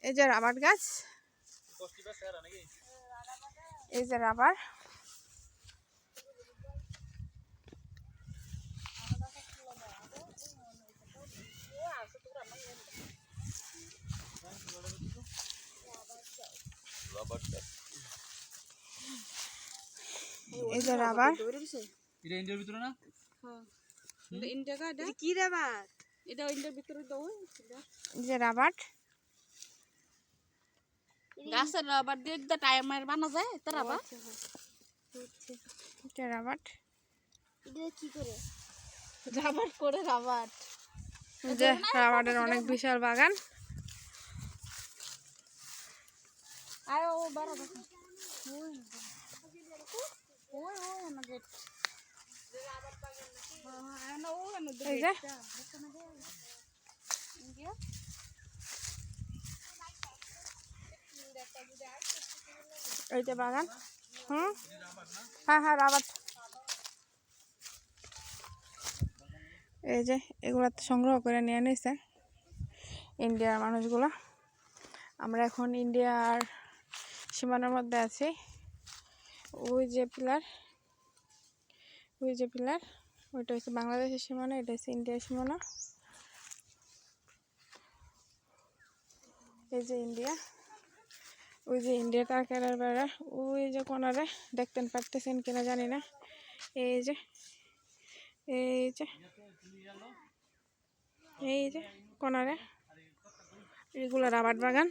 এই যে রাবার গাছ, এই যে রাবার। এই যে রাবার, এটা ইন্ডিয়ার ভিতরে না? হ্যাঁ, এটা ইন্ডিয়া এটা কি রাবার? এটা ইন্ডিয়ার ভিতরে দাও। এই যে রাবার, গাছের রাবার দিয়ে একটা টায়ার বানা যায়, এটা রাবার। এটা রাবার। এটা কি করে রাবার করে রাবার? যে রাবারের অনেক বিশাল বাগান। আয় ও বড় দেখো, ওই না গেট, রাবার বাগান নাকি? হ্যাঁ না, ও না এই যে ইন্ডিয়া। এই যে বাগান। হ্যাঁ হ্যাঁ রাবার। এই যে এগুলা তো সংগ্রহ করে নিয়ে নিছে ইন্ডিয়ার মানুষগুলো। আমরা এখন ইন্ডিয়ার সীমানার মধ্যে আছি। ওই যে পিলার, ওই যে পিলার, ওইটা হচ্ছে বাংলাদেশের সীমানা, এটা হচ্ছে ইন্ডিয়ার সীমানা। এই যে ইন্ডিয়া, ওই যে ইন্ডিয়া তারকেরার বেড়া, ওই যে কোনারে দেখতেন পারতেছেন কিনা জানি না। এই যে এই যে এই যে কোনারে এগুলো রাবার বাগান।